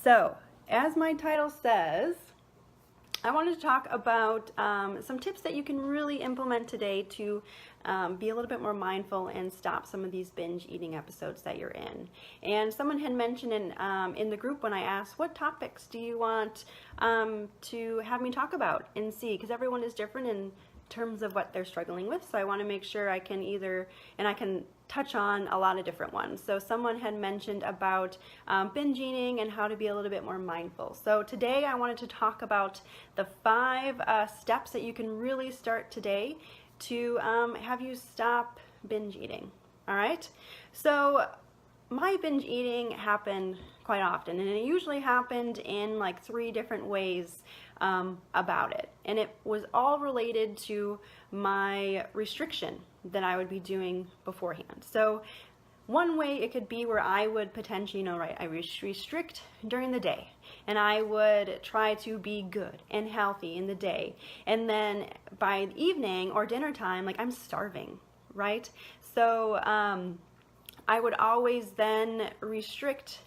So, as my title says, I wanted to talk about some tips that you can really implement today to be a little bit more mindful and stop some of these binge eating episodes that you're in. And someone had mentioned in the group when I asked, what topics do you want to have me talk about and see? Because everyone is different in terms of what they're struggling with, so I want to make sure I can I can touch on a lot of different ones. So someone had mentioned about binge eating and how to be a little bit more mindful. So today I wanted to talk about the 5 steps that you can really start today to have you stop binge eating. All right? So my binge eating happened quite often, and it usually happened in like 3 different ways about it. And it was all related to my restriction that I would be doing beforehand. So one way it could be where I would potentially, I restrict during the day, and I would try to be good and healthy in the day. And then by the evening or dinner time, like I'm starving, right? So I would always then restrict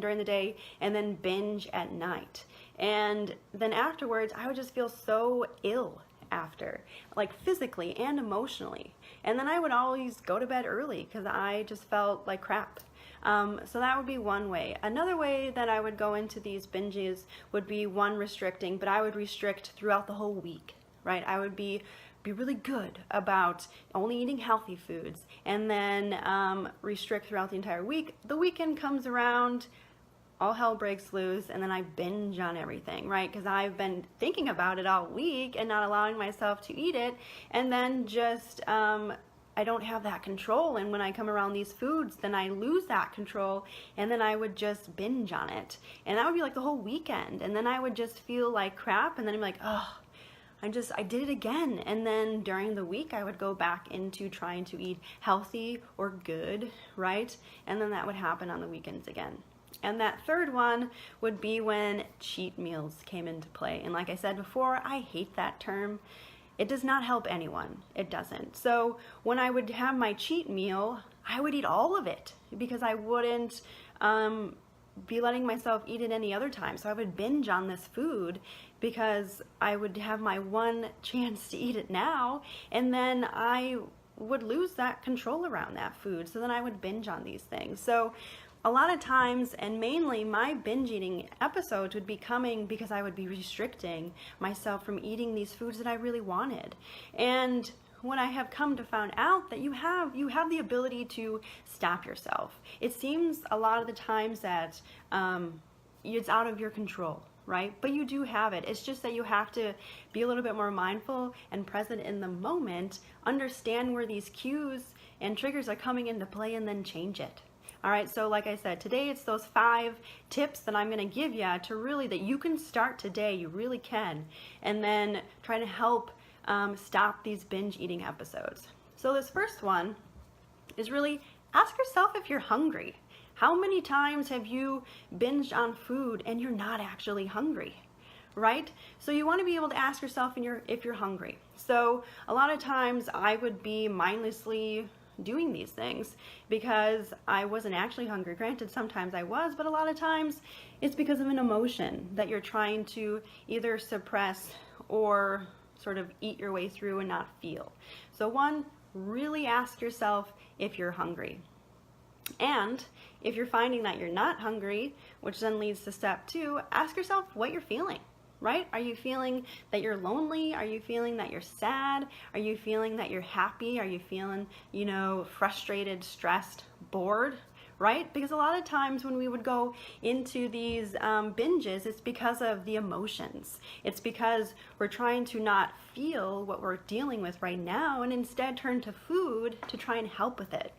during the day and then binge at night. And then afterwards, I would just feel so ill after, like physically and emotionally. And then I would always go to bed early because I just felt like crap. So that would be one way. Another way that I would go into these binges would be restricting, but I would restrict throughout the whole week, right? I would be really good about only eating healthy foods, and then restrict throughout the entire week. The weekend comes around, all hell breaks loose, and then I binge on everything, right? Because I've been thinking about it all week and not allowing myself to eat it, and then just I don't have that control, and when I come around these foods, then I lose that control, and then I would just binge on it, and that would be like the whole weekend, and then I would just feel like crap, and then I'm like, oh, I did it again. And then during the week, I would go back into trying to eat healthy or good, right? And then that would happen on the weekends again. And that third one would be when cheat meals came into play. And like I said before, I hate that term. It does not help anyone. It doesn't. So when I would have my cheat meal, I would eat all of it because I wouldn't be letting myself eat it any other time. So I would binge on this food because I would have my one chance to eat it now, and then I would lose that control around that food. So then I would binge on these things. So a lot of times, and mainly my binge eating episodes would be coming because I would be restricting myself from eating these foods that I really wanted. And when I have come to find out that you have the ability to stop yourself. It seems a lot of the times that it's out of your control, right? But you do have it. It's just that you have to be a little bit more mindful and present in the moment, understand where these cues and triggers are coming into play, and then change it. All right, so like I said, today it's those 5 tips that I'm going to give you that you can start today, you really can, and then try to help stop these binge eating episodes. So this first one is really ask yourself if you're hungry. How many times have you binged on food and you're not actually hungry, right? So you want to be able to ask yourself if you're hungry. So a lot of times I would be mindlessly doing these things because I wasn't actually hungry. Granted, sometimes I was, but a lot of times it's because of an emotion that you're trying to either suppress or sort of eat your way through and not feel. So one, really ask yourself if you're hungry. And if you're finding that you're not hungry, which then leads to step 2, ask yourself what you're feeling, right? Are you feeling that you're lonely? Are you feeling that you're sad? Are you feeling that you're happy? Are you feeling, frustrated, stressed, bored? Right? Because a lot of times when we would go into these binges, it's because of the emotions. It's because we're trying to not feel what we're dealing with right now and instead turn to food to try and help with it,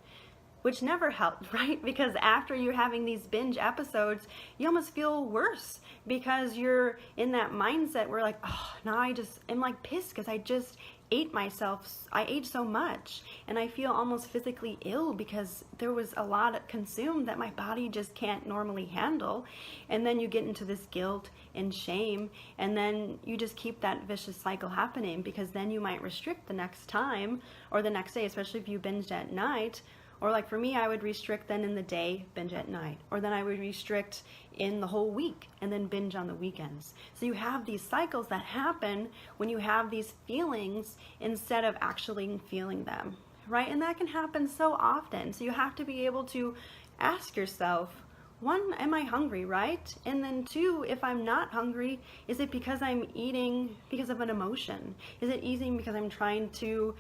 which never helped, right? Because after you're having these binge episodes, you almost feel worse because you're in that mindset where like, oh, now I just am like pissed because I just I ate so much, and I feel almost physically ill because there was a lot consumed that my body just can't normally handle. And then you get into this guilt and shame, and then you just keep that vicious cycle happening, because then you might restrict the next time or the next day, especially if you binged at night, Or like for me, I would restrict then in the day, binge at night. Or then I would restrict in the whole week and then binge on the weekends. So you have these cycles that happen when you have these feelings instead of actually feeling them, right? And that can happen so often. So you have to be able to ask yourself, one, am I hungry, right? And then two, if I'm not hungry, is it because I'm eating because of an emotion? Is it eating because I'm trying to,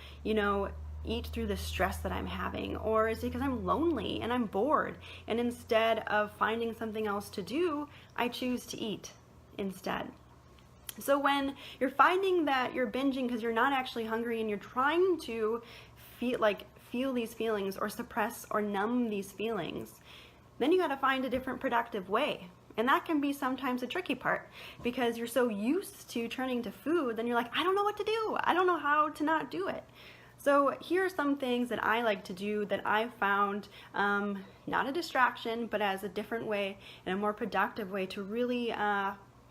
eat through the stress that I'm having? Or is it because I'm lonely and I'm bored? And instead of finding something else to do, I choose to eat instead. So when you're finding that you're binging because you're not actually hungry and you're trying to feel these feelings or suppress or numb these feelings, then you got to find a different productive way. And that can be sometimes a tricky part because you're so used to turning to food, then you're like, I don't know what to do. I don't know how to not do it. So here are some things that I like to do that I found not a distraction, but as a different way and a more productive way to really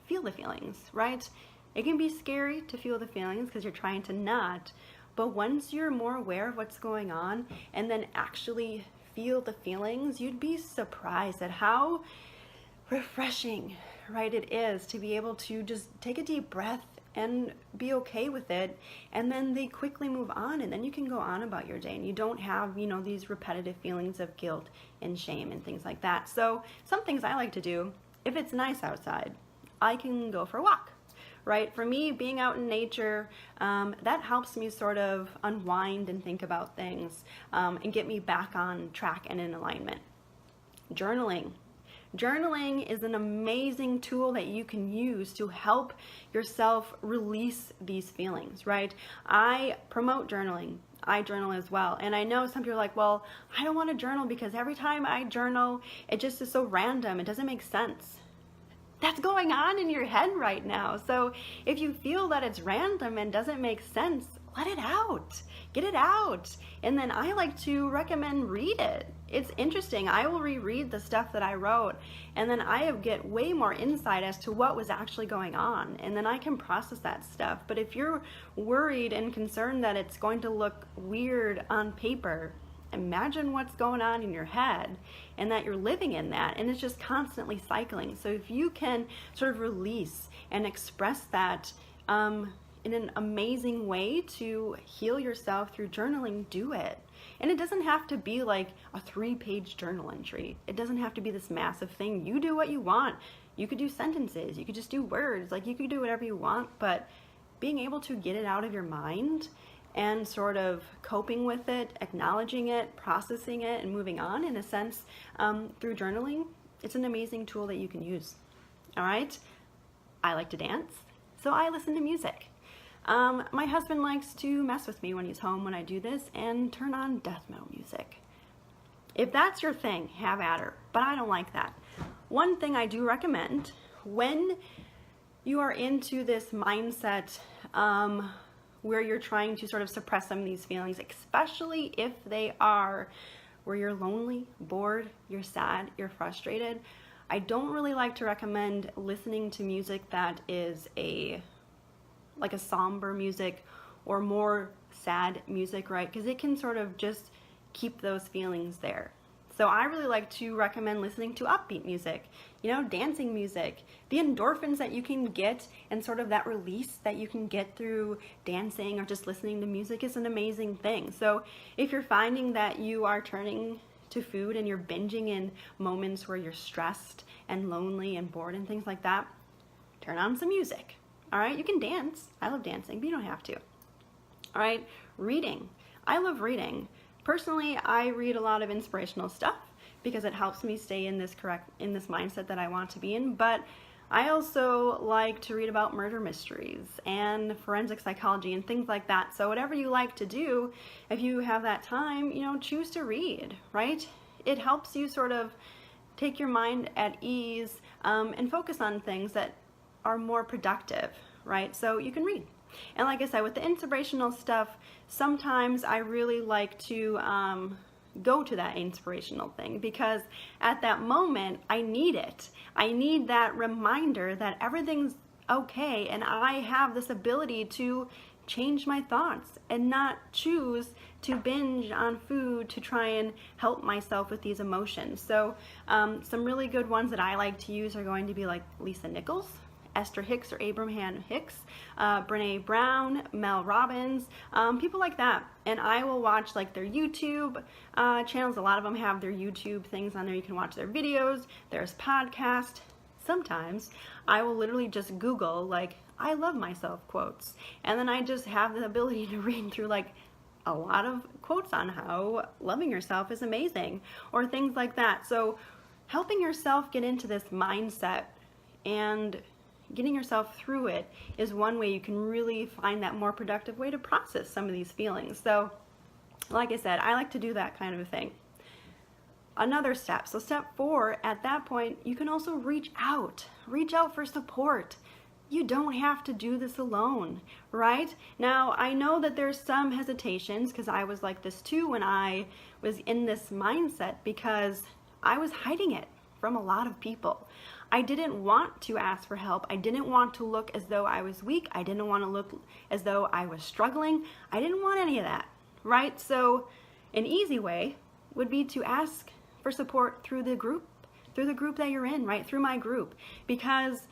feel the feelings, right? It can be scary to feel the feelings because you're trying to not, but once you're more aware of what's going on and then actually feel the feelings, you'd be surprised at how refreshing, right, it is to be able to just take a deep breath and be okay with it, and then they quickly move on, and then you can go on about your day and you don't have these repetitive feelings of guilt and shame and things like that. So some things I like to do, if it's nice outside, I can go for a walk, right? For me, being out in nature, that helps me sort of unwind and think about things and get me back on track and in alignment. Journaling is an amazing tool that you can use to help yourself release these feelings, right? I promote journaling. I journal as well. And I know some people are like, well, I don't want to journal because every time I journal, it just is so random. It doesn't make sense. That's going on in your head right now. So if you feel that it's random and doesn't make sense, let it out. Get it out. And then I like to recommend read it. It's interesting. I will reread the stuff that I wrote, and then I get way more insight as to what was actually going on, and then I can process that stuff. But if you're worried and concerned that it's going to look weird on paper, imagine what's going on in your head and that you're living in that, and it's just constantly cycling. So if you can sort of release and express that in an amazing way to heal yourself through journaling, do it. And it doesn't have to be like a 3-page journal entry. It doesn't have to be this massive thing. You do what you want. You could do sentences. You could just do words. Like, you could do whatever you want, but being able to get it out of your mind and sort of coping with it, acknowledging it, processing it, and moving on in a sense through journaling, it's an amazing tool that you can use. All right? I like to dance, so I listen to music. My husband likes to mess with me when he's home when I do this and turn on death metal music. If that's your thing, have at her, but I don't like that. One thing I do recommend, when you are into this mindset where you're trying to sort of suppress some of these feelings, especially if they are where you're lonely, bored, you're sad, you're frustrated, I don't really like to recommend listening to music that is like a somber music or more sad music, right? Because it can sort of just keep those feelings there. So I really like to recommend listening to upbeat music, dancing music. The endorphins that you can get and sort of that release that you can get through dancing or just listening to music is an amazing thing. So if you're finding that you are turning to food and you're binging in moments where you're stressed and lonely and bored and things like that, turn on some music. All right, you can dance. I love dancing, but you don't have to. All right, reading. I love reading. Personally, I read a lot of inspirational stuff because it helps me stay in this mindset that I want to be in, but I also like to read about murder mysteries and forensic psychology and things like that. So whatever you like to do, if you have that time, choose to read, right? It helps you sort of take your mind at ease and focus on things that are more productive, right? So you can read. And like I said, with the inspirational stuff, sometimes I really like to go to that inspirational thing because at that moment, I need it. I need that reminder that everything's okay and I have this ability to change my thoughts and not choose to binge on food to try and help myself with these emotions. So some really good ones that I like to use are going to be like Lisa Nichols, Esther Hicks or Abraham Hicks, Brene Brown, Mel Robbins, people like that. And I will watch like their YouTube channels. A lot of them have their YouTube things on there. You can watch their videos. There's podcasts. Sometimes I will literally just Google like, I love myself quotes. And then I just have the ability to read through like a lot of quotes on how loving yourself is amazing or things like that. So helping yourself get into this mindset and getting yourself through it is one way you can really find that more productive way to process some of these feelings. So like I said, I like to do that kind of a thing. Another step, so step 4, at that point, you can also reach out for support. You don't have to do this alone, right? Now, I know that there's some hesitations because I was like this too when I was in this mindset because I was hiding it from a lot of people. I didn't want to ask for help. I didn't want to look as though I was weak. I didn't want to look as though I was struggling. I didn't want any of that, right? So an easy way would be to ask for support through the group that you're in, right? Through my group, because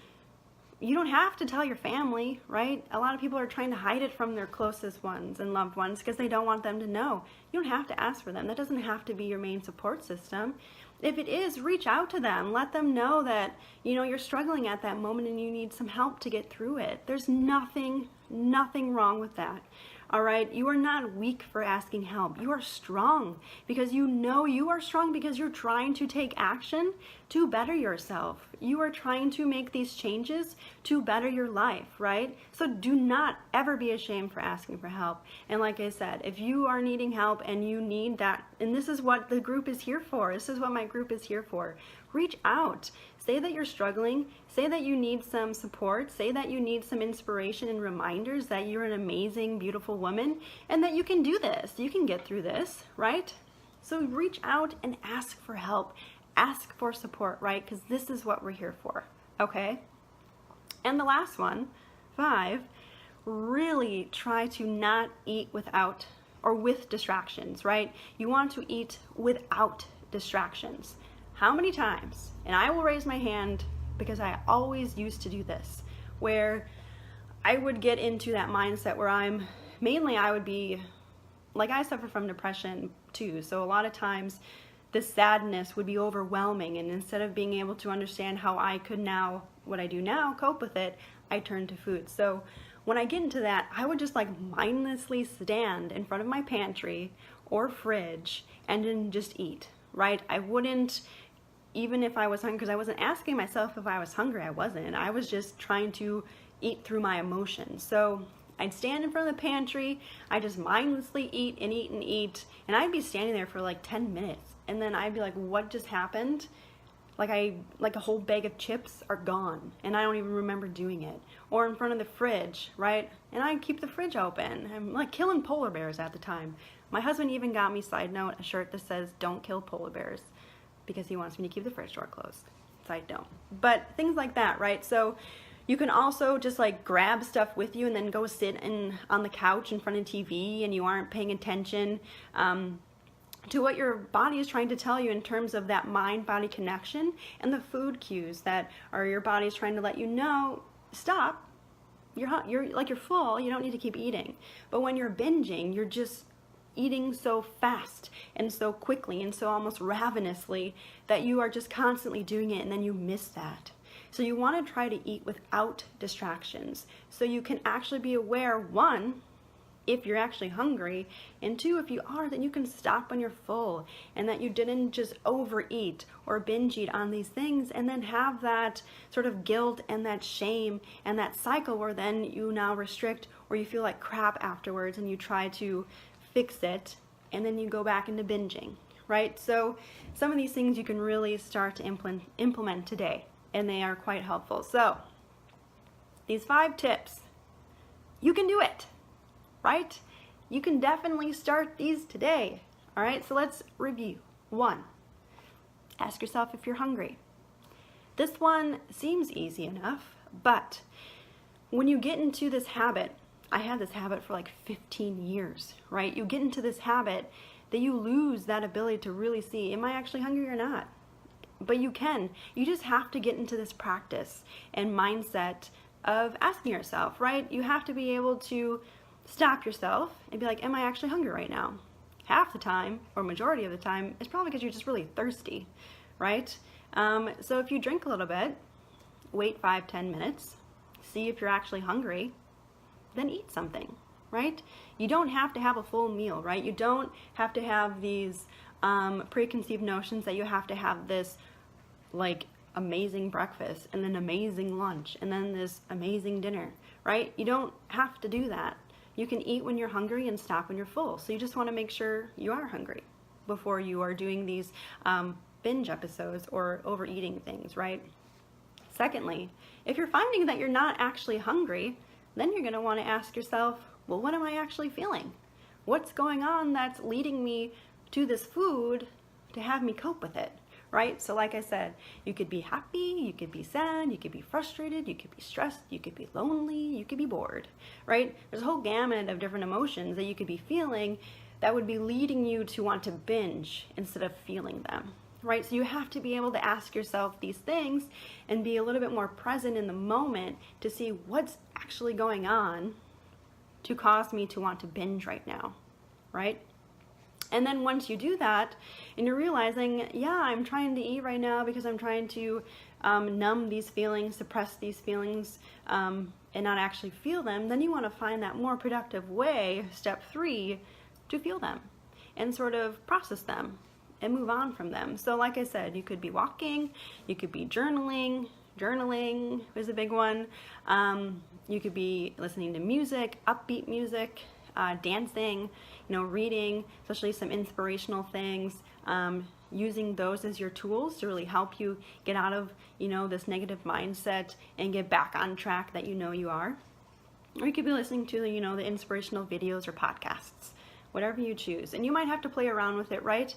you don't have to tell your family, right? A lot of people are trying to hide it from their closest ones and loved ones because they don't want them to know. You don't have to ask for them. That doesn't have to be your main support system. If it is, reach out to them. Let them know that, you know, you're struggling at that moment and you need some help to get through it. There's nothing wrong with that. All right, you are not weak for asking help. You are strong because you know you are strong because you're trying to take action to better yourself. You are trying to make these changes to better your life, right? So do not ever be ashamed for asking for help. And like I said, if you are needing help and you need that, and this is what the group is here for, this is what my group is here for, reach out. Say that you're struggling. Say that you need some support. Say that you need some inspiration and reminders that you're an amazing, beautiful woman and that you can do this. You can get through this, right? So reach out and ask for help. Ask for support, right? Because this is what we're here for, okay? And the last one, 5, really try to not eat without or with distractions, right? You want to eat without distractions. How many times, and I will raise my hand because I always used to do this, where I would get into that mindset where I would be, like I suffer from depression too, so a lot of times this sadness would be overwhelming, and instead of being able to understand how I could now, what I do now, cope with it, I turned to food. So when I get into that, I would just like mindlessly stand in front of my pantry or fridge and then just eat, right? I wouldn't, even if I was hungry, because I wasn't asking myself if I was hungry, I wasn't. I was just trying to eat through my emotions. So I'd stand in front of the pantry, I'd just mindlessly eat and eat and eat, and I'd be standing there for like 10 minutes. And then I'd be like, what just happened? Like a whole bag of chips are gone, and I don't even remember doing it. Or in front of the fridge, right? And I'd keep the fridge open. I'm like killing polar bears at the time. My husband even got me, side note, a shirt that says, "Don't kill polar bears," because he wants me to keep the fridge door closed. So I don't. But things like that, right? So you can also just like grab stuff with you and then go sit on the couch in front of TV and you aren't paying attention to what your body is trying to tell you in terms of that mind-body connection and the food cues that are your body's trying to let you know, stop. You're full, you don't need to keep eating. But when you're binging, you're just eating so fast and so quickly and so almost ravenously that you are just constantly doing it, and then you miss that. So you want to try to eat without distractions so you can actually be aware, 1, if you're actually hungry, and 2, if you are, then you can stop when you're full, and that you didn't just overeat or binge eat on these things and then have that sort of guilt and that shame and that cycle where then you now restrict or you feel like crap afterwards and you try to fix it and then you go back into binging, right? So some of these things you can really start to implement today, and they are quite helpful. So these 5 tips, you can do it, right? You can definitely start these today. All right, so let's review. 1, ask yourself if you're hungry. This one seems easy enough, but when you get into this habit I had this habit for like 15 years, right? You get into this habit that you lose that ability to really see, am I actually hungry or not? But you can. You just have to get into this practice and mindset of asking yourself, right? You have to be able to stop yourself and be like, am I actually hungry right now? Half the time, or majority of the time, it's probably because you're just really thirsty, right? So if you drink a little bit, wait 5-10 minutes, see if you're actually hungry, then eat something, right? You don't have to have a full meal, right? You don't have to have these preconceived notions that you have to have this like amazing breakfast and an amazing lunch and then this amazing dinner, right? You don't have to do that. You can eat when you're hungry and stop when you're full. So you just want to make sure you are hungry before you are doing these binge episodes or overeating things, right? Secondly, if you're finding that you're not actually hungry, then you're going to want to ask yourself, well, what am I actually feeling? What's going on that's leading me to this food to have me cope with it, right? So like I said, you could be happy, you could be sad, you could be frustrated, you could be stressed, you could be lonely, you could be bored, right? There's a whole gamut of different emotions that you could be feeling that would be leading you to want to binge instead of feeling them, right? So you have to be able to ask yourself these things and be a little bit more present in the moment to see what's actually going on to cause me to want to binge right now, right? And then once you do that and you're realizing, yeah, I'm trying to eat right now because I'm trying to numb these feelings, suppress these feelings, and not actually feel them, then you want to find that more productive way, step 3, to feel them and sort of process them and move on from them. So like I said, you could be walking, you could be journaling is a big one. You could be listening to music, upbeat music, dancing, reading, especially some inspirational things, using those as your tools to really help you get out of, this negative mindset and get back on track that you are. Or you could be listening to, the inspirational videos or podcasts, whatever you choose. And you might have to play around with it, right?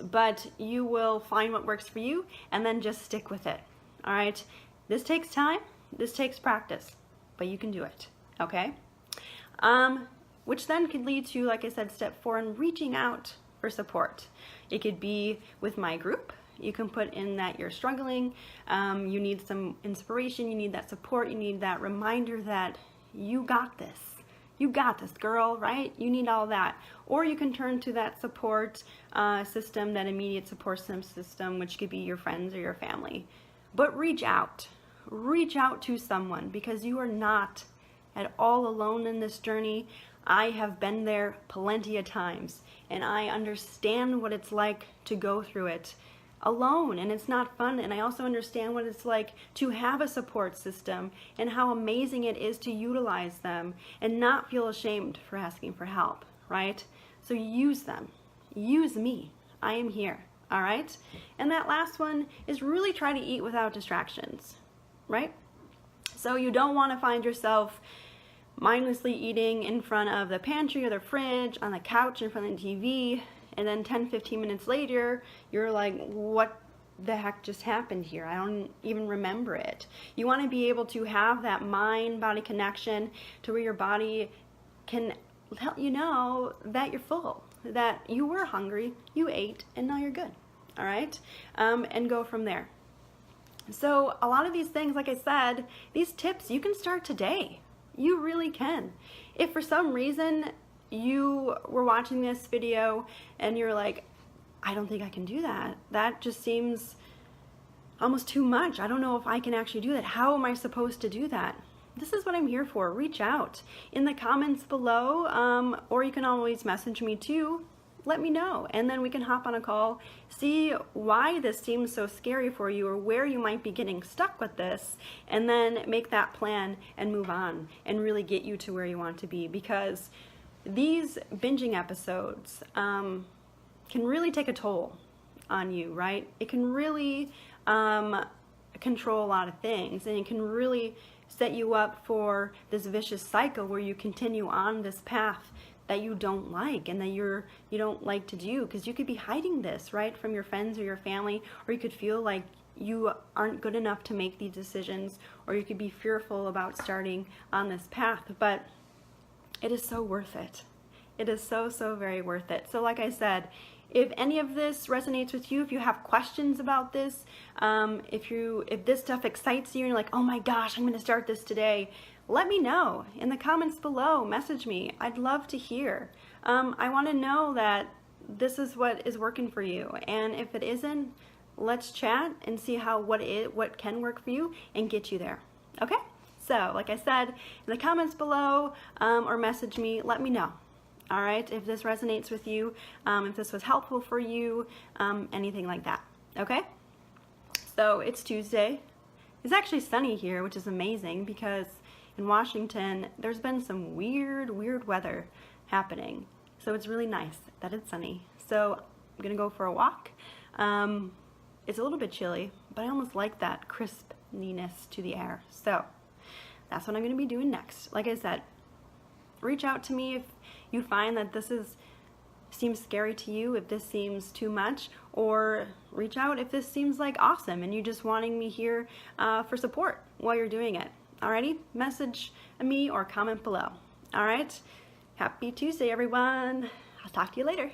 But you will find what works for you and then just stick with it, all right? This takes time, this takes practice, but you can do it, okay? Which then could lead to, like I said, step 4 in reaching out for support. It could be with my group. You can put in that you're struggling, you need some inspiration, you need that support, you need that reminder that you got this. You got this, girl, right? You need all that. Or you can turn to that support system, that immediate support system, which could be your friends or your family. But reach out. Reach out to someone because you are not at all alone in this journey. I have been there plenty of times and I understand what it's like to go through it alone, and it's not fun. And I also understand what it's like to have a support system and how amazing it is to utilize them and not feel ashamed for asking for help, right? So use them. Use me. I am here, all right? And that last one is really try to eat without distractions, right? So you don't want to find yourself mindlessly eating in front of the pantry or the fridge, on the couch in front of the TV, and then 10-15 minutes later, you're like, what the heck just happened here? I don't even remember it. You want to be able to have that mind-body connection to where your body can let you know that you're full, that you were hungry, you ate, and now you're good, all right? And go from there. So a lot of these things, like I said, these tips, you can start today. You really can. If for some reason you were watching this video and you're like, I don't think I can do that. That just seems almost too much. I don't know if I can actually do that. How am I supposed to do that? This is what I'm here for. Reach out in the comments below, or you can always message me too. Let me know, and then we can hop on a call, see why this seems so scary for you or where you might be getting stuck with this, and then make that plan and move on and really get you to where you want to be, because these binging episodes can really take a toll on you, right? It can really control a lot of things, and it can really set you up for this vicious cycle where you continue on this path that you don't like and that you don't like to do, because you could be hiding this, right, from your friends or your family, or you could feel like you aren't good enough to make these decisions, or you could be fearful about starting on this path, but it is so worth it. It is so, so very worth it. So like I said, if any of this resonates with you, if you have questions about this, if this stuff excites you and you're like, oh my gosh, I'm gonna start this today, let me know in the comments below, message me. I'd love to hear. I wanna know that this is what is working for you, and if it isn't, let's chat and see what can work for you and get you there, okay? So, like I said, in the comments below, or message me, let me know, all right? If this resonates with you, if this was helpful for you, anything like that, okay? So, it's Tuesday. It's actually sunny here, which is amazing because in Washington, there's been some weird weather happening. So, it's really nice that it's sunny. So, I'm gonna go for a walk. It's a little bit chilly, but I almost like that crispness to the air. So that's what I'm going to be doing next. Like I said, reach out to me if you find that seems scary to you, if this seems too much, or reach out if this seems like awesome and you're just wanting me here for support while you're doing it. Alrighty, message me or comment below. Alright, happy Tuesday everyone. I'll talk to you later.